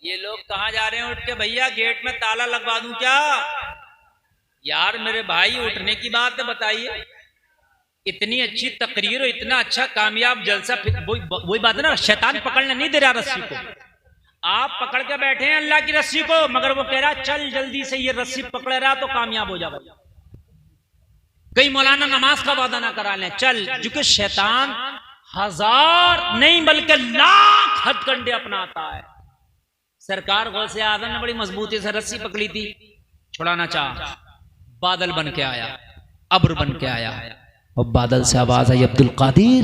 ये लोग कहाँ जा रहे हैं उठ के? भैया गेट में ताला लगवा दूं क्या? यार मेरे भाई उठने की बात है, बताइए। इतनी अच्छी तकरीर और इतना अच्छा कामयाब जलसा, वही बात है ना, शैतान पकड़ने नहीं दे रहा रस्सी को। आप पकड़ के बैठे हैं अल्लाह की रस्सी को, मगर वो कह रहा चल जल्दी से, ये रस्सी पकड़ रहा तो कामयाब हो जाओ। कई मौलाना नमाज का वादा ना करा लें, चल, क्योंकि शैतान हजार नहीं बल्कि लाख हथकंडे अपनाता है। सरकार गौसे आजम ने बड़ी मजबूती से रस्सी पकड़ी थी, छुड़ाना चाहा, बादल बन के आया, अब्र बन के आया, और बादल से आवाज आई, अब्दुल कादिर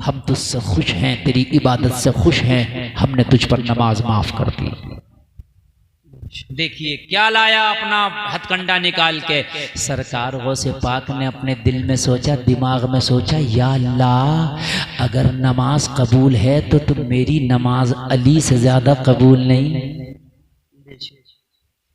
हम तुझसे खुश हैं, तेरी इबादत से खुश हैं, हमने तुझ पर नमाज माफ कर दी। देखिए क्या लाया अपना हथकंडा निकाल के। सरकार गौसे पाक ने अपने दिल में सोचा, दिमाग में सोचा, या अल्लाह अगर नमाज कबूल है तो मेरी नमाज अली से ज्यादा कबूल नहीं,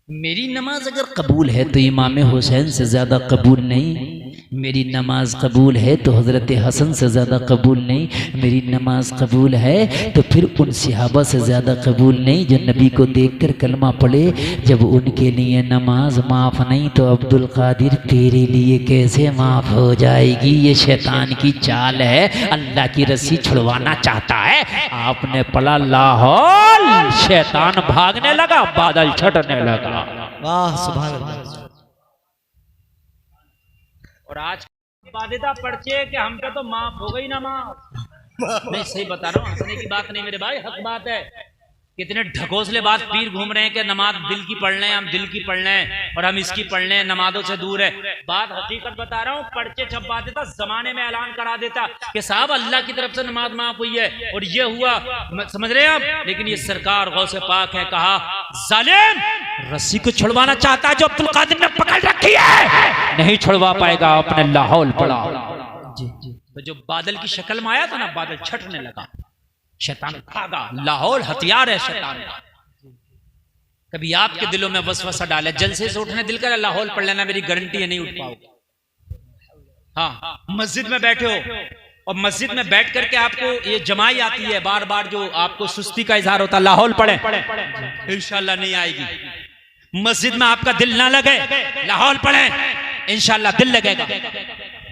मेरी नमाज अगर कबूल है तो इमाम हुसैन से ज़्यादा कबूल नहीं, मेरी नमाज कबूल है तो हज़रत हसन से ज़्यादा कबूल नहीं, मेरी नमाज कबूल है तो फिर उन सहाबा से ज़्यादा कबूल नहीं जो नबी को देखकर कलमा पढ़े। जब उनके लिए नमाज माफ़ नहीं तो अब्दुल कादिर तेरे लिए कैसे माफ़ हो जाएगी? ये शैतान की चाल है, अल्लाह की रस्सी छुड़वाना चाहता है। आपने पढ़ा लाहौल, शैतान भागने लगा, बादल छटने लगा। वाह सुभान अल्लाह। और आज बाध्यता पड़चे कि हम पे तो माफ हो गई नमाज। नहीं सही बता रहा हूँ, हंसने की बात नहीं मेरे भाई, हक बात है। कितने ढकोसले बात पीर घूम रहे हैं कि नमाज दिल की पढ़ लें, हम दिल की पढ़ लें और हम इसकी पढ़ लें, नमाजों से दूर है। बात हकीकत बता रहा हूँ, पर्चे छपवा देता, जमाने में ऐलान करा देता कि साहब अल्लाह की तरफ से नमाज माफ हुई है और ये हुआ, समझ रहे हैं आप। लेकिन ये सरकार गौसे पाक है, कहा जालिम रस्सी को छुड़वाना चाहता है जो अब्दुल कादिर ने पकड़ रखी है, नहीं छुड़वा पाएगा। अपने लाहौल पड़ा, तो जो बादल की शक्ल में आया था ना, बादल छटने लगा, शैतान भागा। लाहौल हथियार है शैतान का। कभी आपके दिलों में वसवसा डाले, जलसे से उठने दिल कर लाहौल पढ़ लेना, मेरी गारंटी है नहीं उठ पाओगे। हाँ, मस्जिद में बैठे हो और मस्जिद में बैठ करके आपको ये जमाई आती है बार बार, जो आपको सुस्ती का इजहार होता है, लाहौल पढ़े, इंशाल्लाह नहीं आएगी। मस्जिद में आपका दिल ना लगे, लाहौल पढ़े, इंशाल्लाह दिल लगेगा।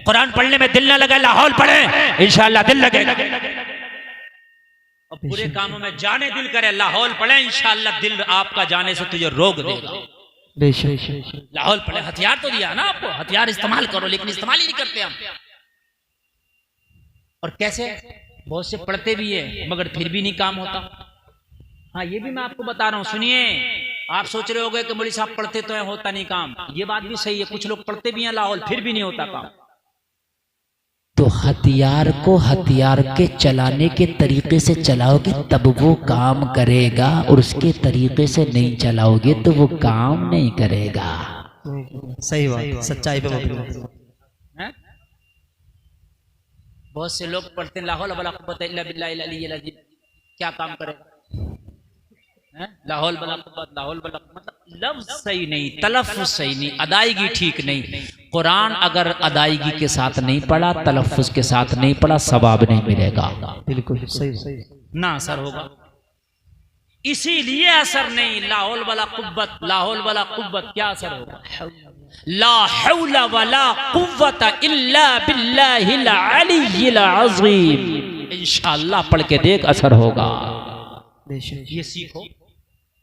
कुरान पढ़ने में दिल ना लगे, लाहौल पढ़े, इंशाल्लाह दिल लगेगा। और बुरे कामों में जाने दिल करे, लाहौल पढ़े, इंशाल्लाह दिल आपका जाने से तुझे रोक देगा। लाहौल पढ़े, हथियार तो दिया ना आपको, हथियार इस्तेमाल करो, लेकिन इस्तेमाल ही नहीं करते हम। और कैसे? बहुत से पढ़ते भी है मगर फिर भी नहीं काम होता। हाँ ये भी मैं आपको बता रहा हूँ, सुनिए। आप सोच रहे होगे कि मौलवी साहब पढ़ते तो है, होता नहीं काम। ये बात भी सही है, कुछ लोग पढ़ते भी हैं लाहौल, फिर भी नहीं होता काम। तो हथियार को हथियार के चलाने के तरीके से चलाओगे तब वो काम करेगा, और उसके तरीके से नहीं चलाओगे तो वो काम नहीं करेगा। सही बात, सच्चाई पे मबनी। बहुत से लोग पढ़ते हैं लाहौल वला कुव्वत इल्ला बिल्लाहिल अलिय्यिल अज़ीम, क्या काम करेगा? लाहौल वला कुव्वत, लाहौल वला, मतलब लफ्ज सही नहीं, तलफ्फुज सही नहीं, अदायगी ठीक नहीं। कुरान अगर अदायगी के साथ नहीं पढ़ा, तलफ्फुज के साथ नहीं पढ़ा, सवाब नहीं मिलेगा। बिल्कुल सही ना असर होगा। इसीलिए असर नहीं। लाहौल वला कुव्वत, लाहौल वला कुव्वत, क्या असर होगा? ला हौला वला कुव्वत इल्ला बिल्लाहिल अलिय्यिल अज़ीम। इंशाअल्लाह पढ़ के देख, असर होगा। ये सीखो।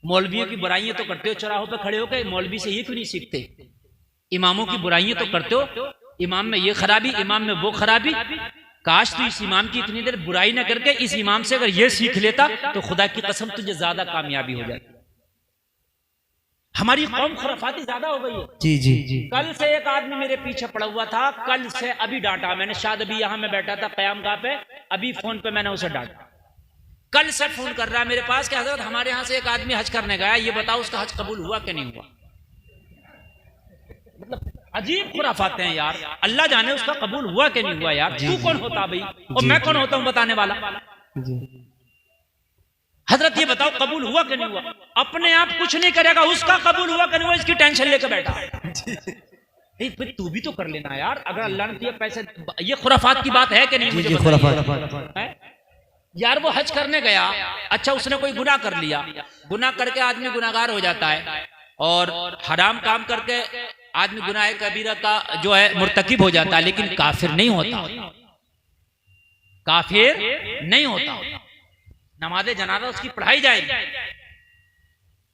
मौलवियों की बुराइयां तो करते हो, चौराहों पे खड़े होकर मौलवी से ये क्यों नहीं सीखते? इमामों की बुराइयां तो करते हो, इमाम में ये खराबी, इमाम में वो खराबी। काश तू इस इमाम की इतनी देर बुराई ना करके इस इमाम से अगर ये सीख लेता तो खुदा की कसम तुझे ज्यादा कामयाबी हो जाती। हमारी कौम खुराफाती ज्यादा हो गई है। जी जी जी। कल से एक आदमी मेरे पीछे पड़ा हुआ था, कल से अभी डांटा मैंने। शायद अभी यहाँ मैं बैठा था कयामगाह पे, अभी फोन पे मैंने उसे डांटा। कल से फोन कर रहा है मेरे पास कि हजरत हमारे यहाँ से एक आदमी हज करने गया, ये बताओ उसका हज कबूल हुआ कि नहीं हुआ। मतलब अजीब खुराफाते हैं यार, अल्लाह जाने उसका कबूल हुआ कि नहीं हुआ। यार तू कौन होता भाई, और मैं कौन होता हूँ बताने वाला? हजरत ये बताओ कबूल हुआ कि नहीं हुआ। अपने आप कुछ नहीं करेगा, उसका कबूल हुआ कि नहीं हुआ इसकी टेंशन लेकर बैठा। फिर तू भी तो कर लेना यार, अगर अल्लाह ने दिया पैसे। ये खुराफात की बात है कि नहीं? मुझे खुराफात यार वो हज करने गया, अच्छा उसने कोई गुनाह कर लिया, गुनाह करके आदमी गुनाहगार हो जाता है और हराम काम करके आदमी गुनाह कबीरा का जो है मुर्तकिब हो जाता है, लेकिन काफिर नहीं होता, काफिर नहीं होता। नमाज़े जनाजा उसकी पढ़ाई जाएगी,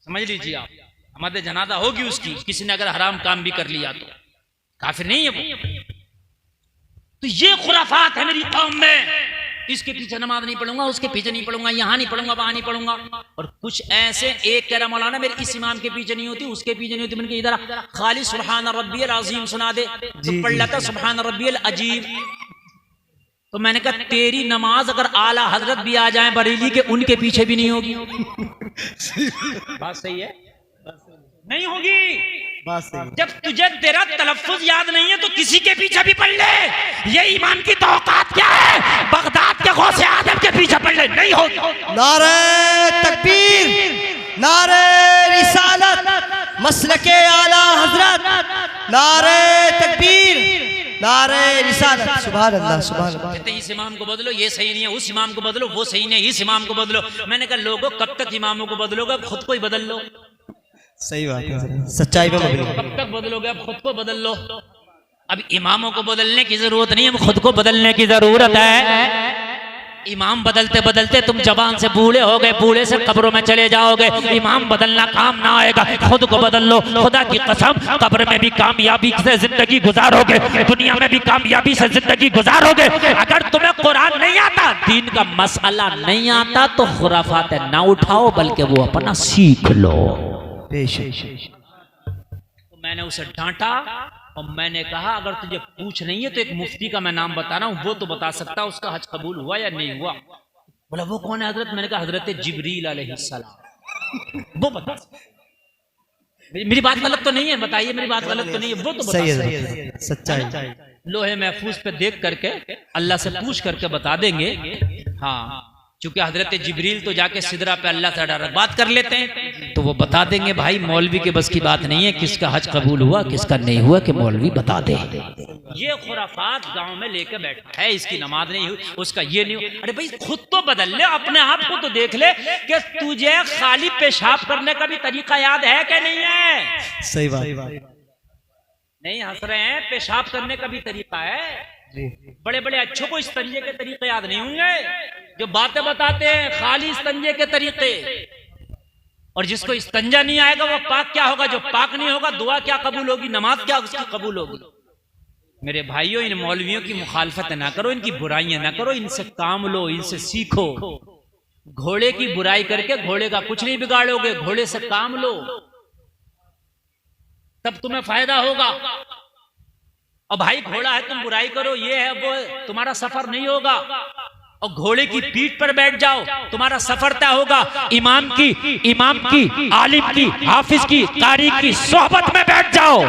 समझ लीजिए आप, नमाज़े जनाजा होगी उसकी, किसी ने अगर हराम काम भी कर लिया तो काफिर नहीं है वो। तो ये खुराफात है मेरी कौम में, इसके पीछे नमाज नहीं पढ़ूंगा, उसके पीछे नहीं पढ़ूंगा, यहाँ नहीं पढ़ूंगा, वहां नहीं पढ़ूंगा। और कुछ ऐसे एक कह रहा मौलाना मेरे इस इमाम के पीछे नहीं होती, उसके पीछे नहीं होती, मैंने इधर खाली सुब्हान रब्बियल अजीम सुना दे तो पढ़ लेता सुब्हान रब्बियल अजीम। तो मैंने कहा तेरी नमाज अगर आला हजरत भी आ जाए बरेली के, उनके पीछे भी नहीं होगी। बात सही है, नहीं होगी। जब तुझे तेरा तलफ्फुज याद नहीं है तो किसी के पीछे भी पढ़ ले। ये ईमान की तो औकात क्या है, बगदाद के गौसे आदम के पीछे पढ़ ले, नहीं होगी। नारे तकबीर, नारे रिसालत, मसलके आला हजरत, नारे तकबीर, नारे रिसालत। सुभान अल्लाह, सुभान अल्लाह। इस इमाम को बदलो, ये सही नहीं है, उस इमाम को बदलो, वो सही नहीं है, इस इमाम को बदलो। मैंने कहा लोगों कब तक इमामों को बदलोगे, खुद को ही बदल लो। सही बात है, सच्चाई पे मबनी। कब तक बदलोगे, अब खुद को बदल लो। अब इमामों को बदलने की जरूरत नहीं है, खुद को बदलने की जरूरत है। इमाम बदलते बदलते तुम जवान से बूढ़े हो गए, बूढ़े से कब्रों में चले जाओगे, इमाम बदलना काम ना आएगा, खुद को बदल लो। खुदा की कसम कब्र में भी कामयाबी से जिंदगी गुजारोगे, दुनिया में भी कामयाबी से जिंदगी गुजारोगे। अगर तुम्हें कुरान नहीं आता, दीन का मसला नहीं आता, तो खुराफात ना उठाओ, बल्कि वो अपना सीख लो। तो मैंने उसे डांटा और मैंने कहा अगर तुझे पूछ नहीं है तो एक मुफ्ती का मैं नाम बता रहा हूं, वो तो बता सकता है उसका हज कबूल हुआ या नहीं हुआ। बोला वो कौन है हजरत? मैंने कहा हजरत जिब्रील अलैहिस्सलाम, वो बता। मेरी बात गलत तो नहीं है, बताइए मेरी बात गलत तो नहीं है, वो तो बता सकता है। सच्चाई लोहे महफूज पे देख करके अल्लाह से पूछ करके बता देंगे। हाँ, क्योंकि हजरत जिब्रील तो जाके सिदरा पे अल्लाह से डायरेक्ट बात कर लेते हैं, तो वो बता देंगे। भाई मौलवी के बस की बात नहीं है किसका हज कबूल हुआ किसका नहीं हुआ, कि मौलवी बता दे। ये खुराफात गांव में लेके बैठा है, इसकी नमाज नहीं हुई, उसका ये नहीं हुआ। अरे भाई खुद तो बदल ले, अपने आप को तो देख ले कि तुझे खाली पेशाब करने का भी तरीका याद है कि नहीं है। सही बात। नहीं हंस रहे हैं, पेशाब करने का भी तरीका है। बड़े बड़े अच्छों को इस्तंजे के तरीके याद नहीं होंगे, जो बातें बताते हैं खाली इस्तंजे के तरीके। और जिसको इस्तंजा नहीं आएगा वो पाक क्या होगा, जो पाक नहीं होगा दुआ क्या कबूल होगी, नमाज क्या उसकी कबूल होगी। मेरे भाइयों, इन मौलवियों की मुखालफत ना करो, इनकी बुराइयां ना करो, इनसे काम लो, इनसे सीखो। घोड़े की बुराई करके घोड़े का कुछ नहीं बिगाड़ोगे, घोड़े से काम लो तब तुम्हें फायदा होगा। और भाई घोड़ा है तुम बुराई करो, ये है वो, तुम्हारा सफर नहीं होगा। और घोड़े की पीठ पर बैठ जाओ, तुम्हारा सफर तय होगा। इमाम की, आलिम की, हाफिज की, कारी की सोहबत में बैठ जाओ,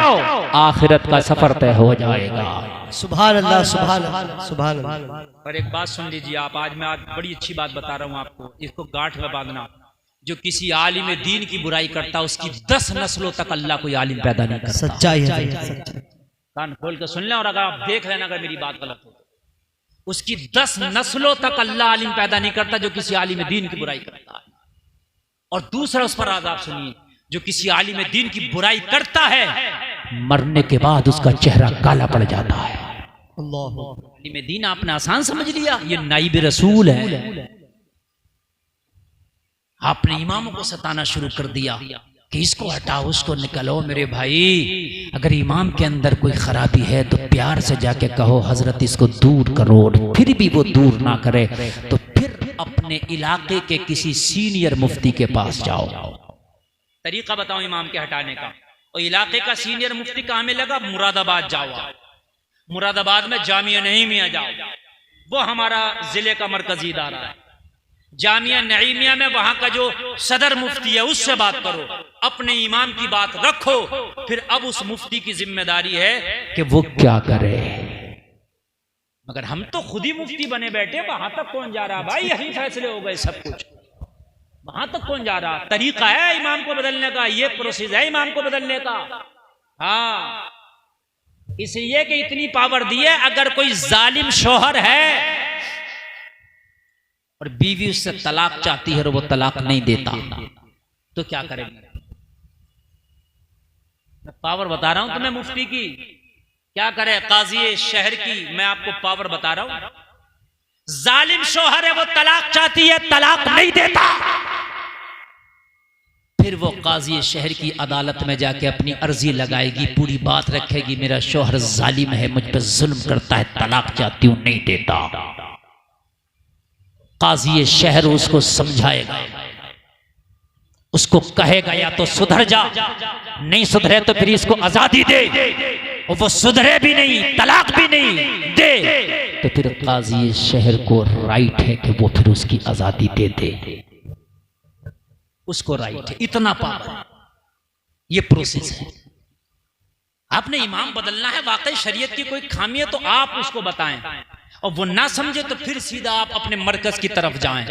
आखिरत का सफर तय हो जाएगा। सुभान अल्लाह, सुभान अल्लाह, सुभान अल्लाह। पर एक बात सुन लीजिए आप, आज मैं बड़ी अच्छी बात बता रहा हूँ आपको, इसको गांठ में बांधना। जो किसी आलिम दीन की बुराई करता है उसकी 10 नस्लों तक अल्लाह कोई आलिम पैदा नहीं करता। सच्चाई है। कान खोल कर सुन लें, और अगर आप देख लेना अगर मेरी बात गलत हो तो उसकी 10 नस्लों तक अल्लाह आलिम पैदा नहीं करता जो किसी आलिम दीन की बुराई करता है। और दूसरा उस पर आजाब सुनिए, जो किसी आलिम दीन की बुराई करता है मरने के बाद उसका चेहरा काला पड़ जाता है। आलिम दीन आपने आसान समझ लिया, ये नाइब रसूल है। आपने इमामों को सताना शुरू कर दिया कि इसको हटाओ उसको निकालो। मेरे भाई, अगर इमाम के अंदर कोई खराबी है तो प्यार से जाके कहो हजरत इसको दूर करो, फिर भी वो दूर ना करे तो फिर अपने इलाके के किसी सीनियर मुफ्ती के पास जाओ। तरीका बताओ इमाम के हटाने का। और इलाके का सीनियर मुफ्ती कहाँ मिलेगा? मुरादाबाद जाओ, मुरादाबाद में जामिया नईमिया जाओ, वो हमारा जिले का मरकजी इदारा है। जामिया नईमिया में वहां का जो सदर मुफ्ती है उससे बात करो, अपने इमाम की बात रखो, फिर अब उस मुफ्ती की जिम्मेदारी है कि वो क्या करे। मगर हम तो खुद ही मुफ्ती बने बैठे, वहां तक कौन जा रहा भाई? यही फैसले हो गए सब कुछ, वहां तक कौन जा रहा? तरीका है इमाम को बदलने का, ये प्रोसेस है इमाम को बदलने का। हाँ, इसलिए कि इतनी पावर दी है, अगर कोई जालिम शोहर है और बीवी उससे तलाक चाहती है और वो तलाक नहीं देता, तो क्या करेंगे? मैं पावर बता रहा हूं तुम्हें मुफ्ती की, क्या करे काजी शहर की, मैं आपको पावर बता रहा हूं। जालिम शोहर है, वो तलाक चाहती है, तलाक नहीं देता, फिर वो काजी शहर की अदालत में जाके अपनी अर्जी लगाएगी, पूरी बात रखेगी, मेरा शोहर जालिम है, मुझ पर जुल्म करता है, तलाक चाहती हूं, नहीं देता। काजी शहर उसको समझाएगा, उसको कहेगा या तो सुधर जा, नहीं सुधरे तो फिर इसको आजादी दे, और वो सुधरे भी नहीं, तलाक भी नहीं दे, तो फिर काजी शहर को राइट है कि वो फिर उसकी आजादी दे दे, उसको राइट है, इतना पावर है। ये प्रोसेस है। आपने इमाम बदलना है, वाकई शरीयत की कोई खामी है तो आप उसको बताएं, और वो ना समझे तो फिर सीधा आप अपने मरकज की तरफ जाएं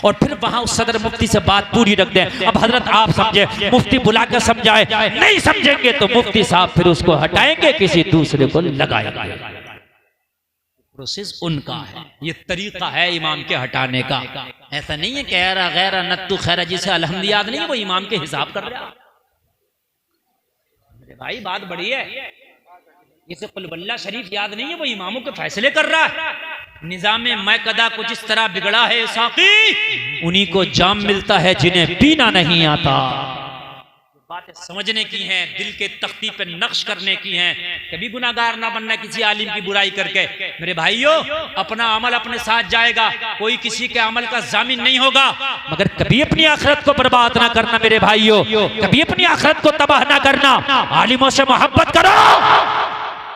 और फिर वहां उस सदर मुफ्ती से बात पूरी रख दें। अब हजरत आप समझे, मुफ्ती बुला कर समझाए, नहीं समझेंगे तो मुफ्ती साहब फिर उसको हटाएंगे, किसी दूसरे को लगाएंगे। प्रोसेस उनका है, ये तरीका है इमाम के हटाने का। ऐसा नहीं है कि गैरा गैरा नत्तु खैरा, जिसे अल्हम्द याद नहीं है वो इमाम के हिसाब कर रहा है। मेरे भाई बात बड़ी है, जिसे कुलबल्ला शरीफ याद नहीं है वो इमामों के फैसले कर रहा है। निजामे मैकदा को जिस तरह बिगड़ा है साकी, उन्हीं को जाम मिलता है जिन्हें पीना नहीं आता। बातें समझने की हैं, दिल के तख्ती पे नक्श करने की हैं, कभी गुनाहगार ना बनना किसी आलिम की बुराई करके। मेरे भाइयों, अपना अमल अपने साथ जाएगा, कोई किसी के अमल का जामिन नहीं होगा, मगर कभी अपनी आखिरत को बर्बाद ना करना मेरे भाइयों, कभी अपनी आखिरत को तबाह ना करना। आलिमों से मोहब्बत करो,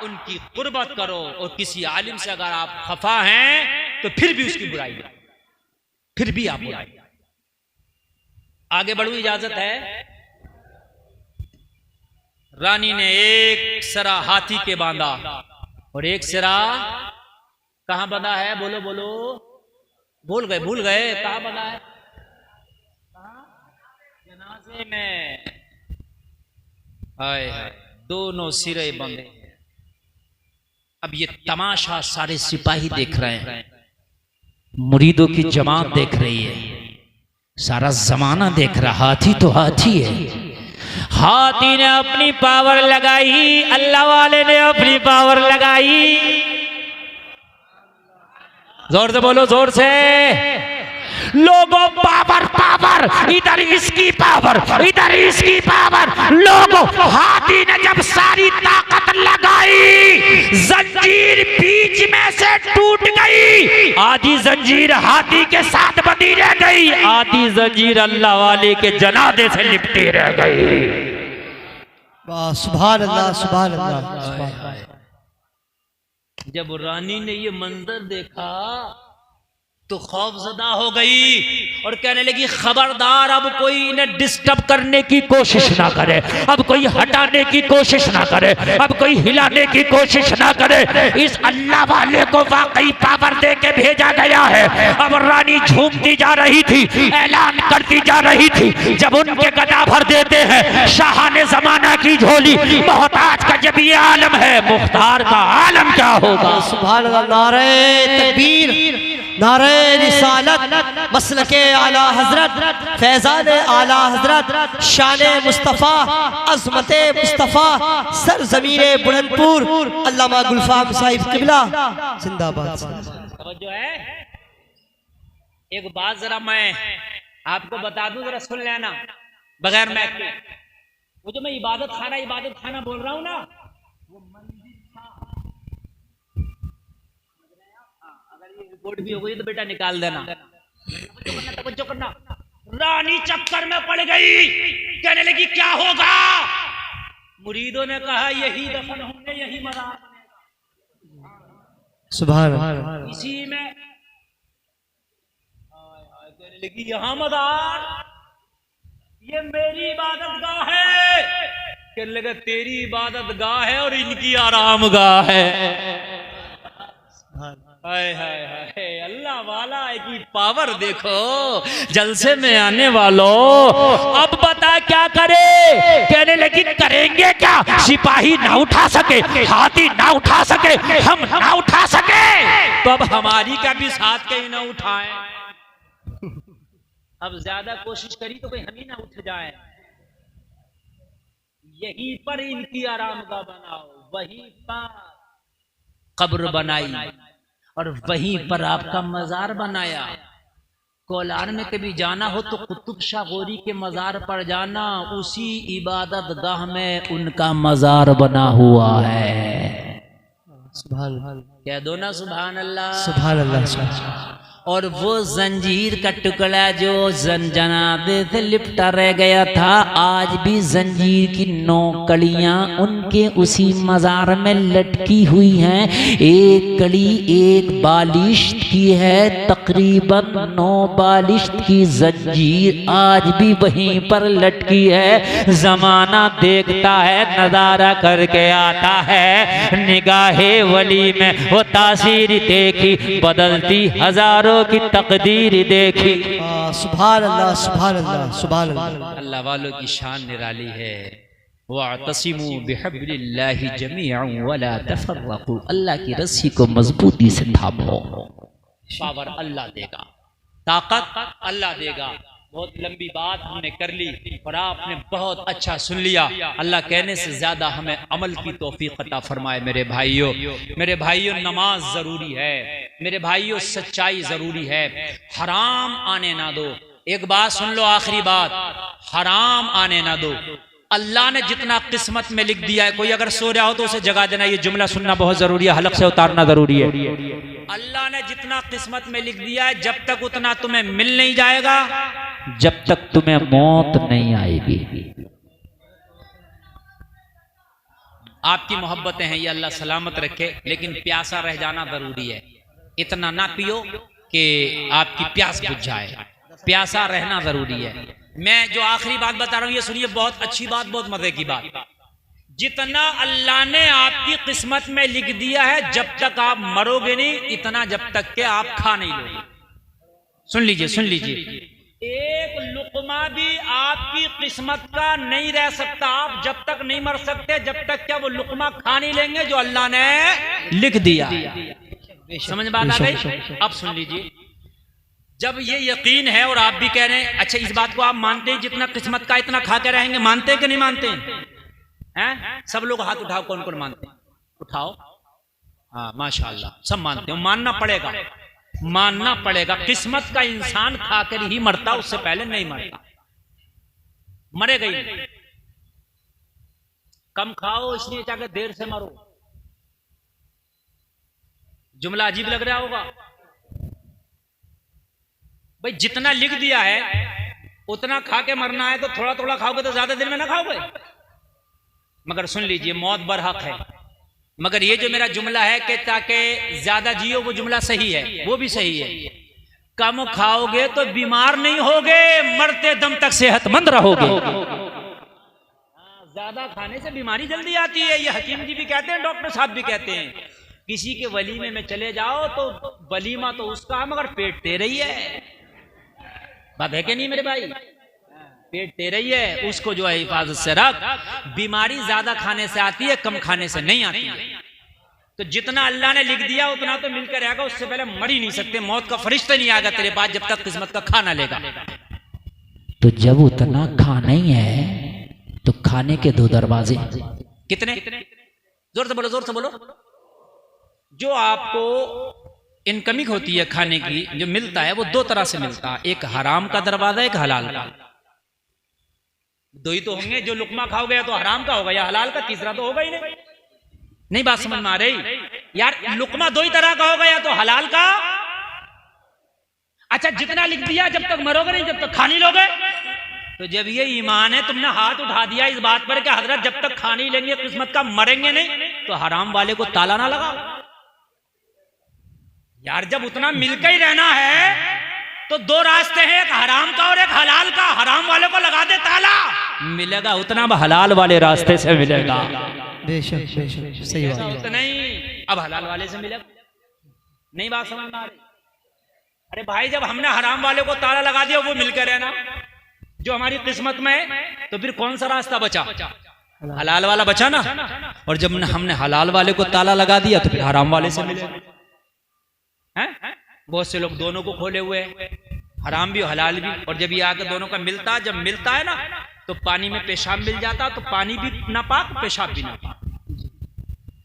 उनकी कुर्बत करो, और किसी आलिम से अगर आप खफा हैं तो फिर भी उसकी बुराई करो, फिर भी आप बुराई। आगे बढ़ो, इजाजत है। रानी ने एक सिरा हाथी के बांधा और एक सिरा कहां बंधा है? बोलो बोलो, भूल गए कहां बंधा है? जनाजे में। हाय हाय, दोनों सिरे बंधे। अब ये तमाशा सारे सिपाही देख रहे हैं, मुरीदों की जमात देख रही है, सारा जमाना देख रहा। हाथी तो हाथी है, हाथी ने अपनी पावर लगाई, अल्लाह वाले ने अपनी पावर लगाई। जोर से बोलो, जोर से। लोगों पावर पावर, इधर इसकी पावर, इधर इसकी पावर। लोगों, हाथी ने जब सारी ताकत लगाई, जंजीर बीच में से टूट गई। आधी जंजीर हाथी के साथ बंधी रह गई, आधी जंजीर अल्लाह वाले के जनाजे से लिपटी रह गई। सुभान अल्लाह, सुभान अल्लाह। जब रानी ने ये मंजर देखा तो खौफजदा हो गई और कहने लगी, खबरदार, अब कोई इन्हें डिस्टर्ब करने की कोशिश ना करे, अब कोई हटाने की कोशिश ना करे, अब कोई हिलाने की कोशिश ना करे। इस अल्लाह वाले को वाकई पावर दे के भेजा गया है। अब रानी झूमती जा रही थी, ऐलान करती जा रही थी। जब उनके गदा भर देते हैं शाहाने जमाना की झोली, मोहताज का जब ये आलम है, मुख्तार का आलम क्या होगा? सुभान अल्लाह। नारे तकबीर, नारे रिसालत, मसलके आला हजरत, फैजान आला हजरत, शाने मुस्तफ़ा, अज़मते मुस्तफ़ा, सर ज़मीरे बुलंदपुर, अल्लामा गुलफाम साहिब किबला जिंदाबाद। जो है एक बात जरा मैं आपको बता दूं, जरा सुन लेना बगैर मैक के। वो जो मैं इबादत खाना बोल रहा हूं ना, वो मंदिर था। अगर ये रिपोर्ट भी हो गई तो बेटा निकाल देना। तवज्जो करना। रानी चक्कर में पड़ गई, कहने लगी क्या होगा? मुरीदों ने कहा यही दफन होंगे, यही मज़ार बनेगा। सुभान अल्लाह। इसी में कहने लगी यहां मज़ार, ये मेरी इबादत गाह है। कहने लगा तेरी इबादत गाह है और इनकी आराम गाह है। हाय हाय हाय, अल्लाह वाला की पावर देखो, जलसे में आने वालों। अब बता क्या करे? कहने लगी करेंगे क्या? सिपाही ना उठा सके, हाथी ना उठा सके, हम ना उठा सके, तो अब हमारी का भी साथ कहीं ना उठाएं। अब ज्यादा कोशिश करी तो कोई हम ही ना उठ जाए। यहीं पर इनकी आरामगाह बनाओ, वहीं पर कब्र बनाई और वहीं पर आपका मजार बनाया। कोलार में कभी जाना हो तो कुतुब शाह गौरी के मजार पर जाना, उसी इबादत गाह में उनका मजार बना हुआ है। सुभान कह दो ना सुभान अल्लाह। सुभान अल्लाह। और वो जंजीर का टुकड़ा जो जनादे से लिपटा रह गया था, आज भी जंजीर की 9 कड़ियां उनके उसी मजार में लटकी हुई हैं। एक कड़ी एक बालिश्त की है, तकरीबन 9 बालिश्त की जंजीर आज भी वहीं पर लटकी है। जमाना देखता है, नजारा करके आता है, निगाहे वली में वो तासीर देखी, बदलती हजारों की तकदीर देखी। सुभान अल्लाह सुभान अल्लाह सुभान अल्लाह। अल्लाह वालों की शान निराली है। वअतसिमू बिहब्लिल्लाहि जमीअन वला तफर्रकू, अल्लाह की रस्सी को मजबूती से थामो। पावर अल्लाह देगा, ताकत अल्लाह देगा। बहुत लंबी बात हमने कर ली और आपने बहुत अच्छा सुन लिया। अल्लाह कहने से ज्यादा हमें अमल की तौफीक अता फरमाए। मेरे भाइयों नमाज जरूरी है, मेरे भाइयों सच्चाई जरूरी है। हराम आने ना दो। एक बात सुन लो, आखिरी बात, हराम आने ना दो। अल्लाह ने जितना किस्मत में लिख दिया है, कोई अगर सो रहा हो तो उसे जगा देना। ये जुमला सुनना बहुत जरूरी है, हलक से उतारना जरूरी है। अल्लाह ने जितना किस्मत में लिख दिया है, जब तक उतना तुम्हें मिल नहीं जाएगा, जब तक तुम्हें मौत नहीं आएगी। आपकी मोहब्बतें हैं, ये अल्लाह सलामत रखे, लेकिन प्यासा रह जाना जरूरी है। इतना ना पियो कि आपकी प्यास बुझ जाए, प्यासा रहना जरूरी है। मैं जो आखिरी बात बता रहा हूं, ये सुनिए, बहुत अच्छी बात, बहुत मजे की बात। जितना अल्लाह ने आपकी किस्मत में लिख दिया है, जब तक आप मरोगे नहीं, इतना जब तक के आप खा नहीं लोगे। सुन लीजिए, एक लुकमा भी आपकी किस्मत का नहीं रह सकता। आप जब तक नहीं मर सकते, जब तक क्या वो लुकमा खा नहीं लेंगे जो अल्लाह ने लिख दिया। समझ बात आ गई? अब सुन लीजिए, जब ये यकीन है और आप भी कह रहे हैं, अच्छा इस बात को आप मानते हैं, जितना किस्मत का इतना खा के रहेंगे, मानते हैं कि नहीं मानते हैं? सब लोग हाथ उठाओ, कौन कौन मानते हैं? उठाओ। हाँ माशाअल्लाह, सब मानते हैं। मानना पड़ेगा। किस्मत का इंसान खाकर ही मरता, उससे पहले नहीं मरता। मरेगा ही नहीं। कम खाओ इसलिए चाहे देर से मरो। जुमला अजीब लग रहा होगा भाई, जितना लिख दिया है उतना खा के मरना है, तो थोड़ा थोड़ा खाओगे तो ज्यादा देर में ना खाओगे। मगर सुन लीजिए, मौत बरहक है। मगर ये जो मेरा जुमला है कि ताकि ज्यादा जियो, वो जुमला सही है, वो भी सही है। कम खाओगे तो बीमार नहीं होगे, मरते दम तक सेहतमंद रहोगे। ज्यादा खाने से बीमारी जल्दी आती है, ये हकीम जी भी कहते हैं, डॉक्टर साहब भी कहते हैं। किसी के वलीमे में चले जाओ तो वलीमा तो उसका, मगर पेट तेरा ही है। बात है कि नहीं मेरे भाई? पेट तेरा ही है, उसको जो है हिफाजत से रख। बीमारी ज्यादा खाने से आती है, कम खाने से नहीं आती है। तो जितना अल्लाह ने लिख दिया उतना तो मिलकर रहेगा, उससे पहले मर ही नहीं सकते। मौत का फरिश्ता नहीं आएगा तेरे पास जब तक किस्मत का खाना लेगा। तो जब उतना खाना ही है तो खाने के 2 दरवाजे कितने? जोर से बोलो। जो आपको इनकमिंग होती है खाने की, जो मिलता है वो 2 तरह से मिलता है, एक हराम का दरवाजा, एक हलाल का। 2 ही तो होंगे। जो लुकमा खाओगे तो हराम का होगा या हलाल का, तीसरा तो होगा ही नहीं। बात समझ में आ रही यार? लुकमा 2 ही तरह का होगा, या तो हलाल का। अच्छा, जितना लिख दिया, जब तक मरोगे नहीं, जब तक खा नहीं लोगे। तो जब ये ईमान है, तुमने हाथ उठा दिया इस बात पर कि हजरत जब तक खा नहीं लेंगे किस्मत का, मरेंगे नहीं, तो हराम वाले को ताला ना लगा यार। जब उतना मिलकर ही रहना है तो 2 रास्ते हैं, एक हराम का और एक हलाल का। हराम वाले को लगा दे ताला, मिलेगा उतना हलाल वाले रास्ते से मिलेगा। बेशक सही बात है। उतना ही अब हलाल वाले से मिलेगा। नहीं बात समझ में आ रही? अरे भाई, जब हमने हराम वाले को ताला लगा दिया, वो मिलकर रहना जो हमारी किस्मत में है, तो फिर कौन सा रास्ता बचा? हलाल वाला बचा ना। और जब हमने हलाल वाले को ताला लगा दिया तो फिर हराम वाले से मिलेगा। बहुत से लोग दोनों को खोले हुए हैं। हराम भी हलाल भी। और जब ये आकर दोनों का मिलता है, जब मिलता है ना तो पानी में पेशाब मिल जाता, तो पानी भी नापाक, पेशाब भी नापाक।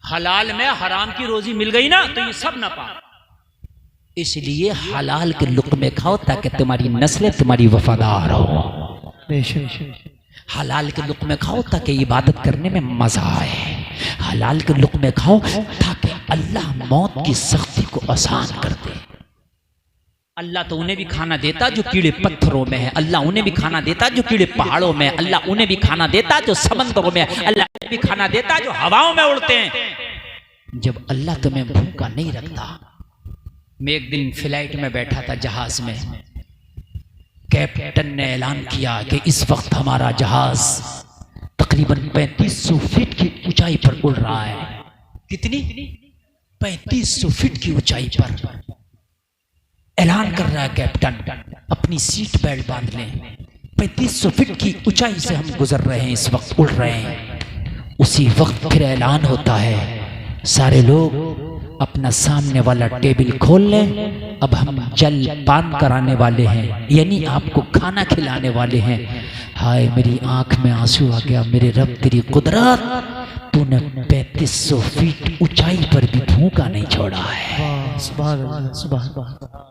हलाल में हराम की रोजी मिल गई ना तो ये सब नापाक। इसलिए हलाल के लुक़्मे खाओ ताकि तुम्हारी नस्लें तुम्हारी वफादार हो। हलाल के लुक़्मे खाओ ताकि इबादत करने में मजा आए। हलाल के लुक़्मे खाओ ताकि अल्लाह मौत की सख्ती को आसान कर दे। अल्लाह तो उन्हें भी खाना देता जो कीड़े पत्थरों में है, अल्लाह उन्हें भी खाना देता जो कीड़े पहाड़ों में, अल्लाह उन्हें भी खाना देता जो समंदरों में, अल्लाह उन्हें भी खाना देता जो हवाओं में उड़ते हैं। जब अल्लाह तुम्हें भूखा नहीं रखता। मैं एक दिन फ्लाइट में बैठा था, जहाज में, कैप्टन ने ऐलान किया कि इस वक्त हमारा जहाज तकरीबन 3500 फीट की ऊंचाई पर उड़ रहा है। कितनी? 3500 फीट की ऊंचाई पर। ऐलान कर रहा है कैप्टन, अपनी सीट बेल्ट बांध लें, 3500 फीट की ऊंचाई से हम गुजर रहे हैं, इस वक्त उड़ रहे हैं। उसी वक्त फिर ऐलान होता है, सारे लोग अपना सामने वाला टेबल खोल लें, अब हम जल पान कराने वाले हैं, यानी आपको खाना खिलाने वाले हैं। हाय मेरी आंख में आंसू आ गया, मेरे रब तेरी कुदरत, तूने 3500 फीट ऊंचाई पर भी भूखा नहीं छोड़ा है। सुभान अल्लाह, सुभान अल्लाह।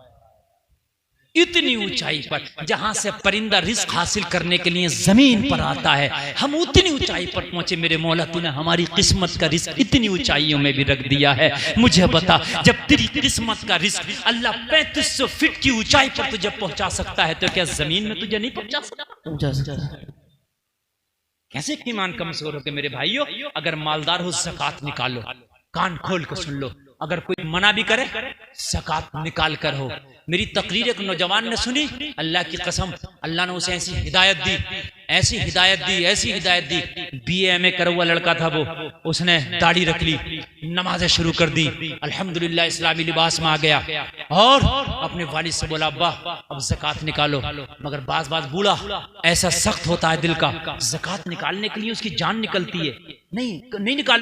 इतनी ऊंचाई पर, जहां से परिंदा रिस्क हासिल करने के लिए जमीन पर आता है, हम उतनी ऊंचाई पर पहुंचे। मेरे मौला तूने हमारी किस्मत का रिस्क इतनी ऊंचाइयों में भी रख दिया है। मुझे बता, जब तेरी किस्मत का रिस्क अल्लाह 3500 फीट की ऊंचाई पर तुझे पहुंचा सकता है, तो क्या जमीन में तुझे नहीं पहुंचा सकता? कैसे ईमान कमजोर हो गए मेरे भाइयों। अगर मालदार हो ज़कात निकालो, कान खोल कर सुन लो। अगर कोई मना भी करे, ज़कात निकाल कर हो। मेरी तकरीर एक नौजवान ने सुनी, अल्लाह की कसम, अल्लाह ने उसे ऐसी हिदायत दी, ऐसी हिदायत दी, ऐसी हिदायत दी। BA MA करा हुआ लड़का था वो, उसने दाढ़ी रख ली, नमाजें शुरू कर दी, अल्हम्दुलिल्लाह इस्लामी लिबास में आ गया और अपने वालिद से बोला, अब्बा अब ज़कात निकालो। मगर बाज बूढ़ा ऐसा सख्त होता है दिल का, ज़कात निकालने के लिए उसकी जान निकलती है, नहीं निकालू।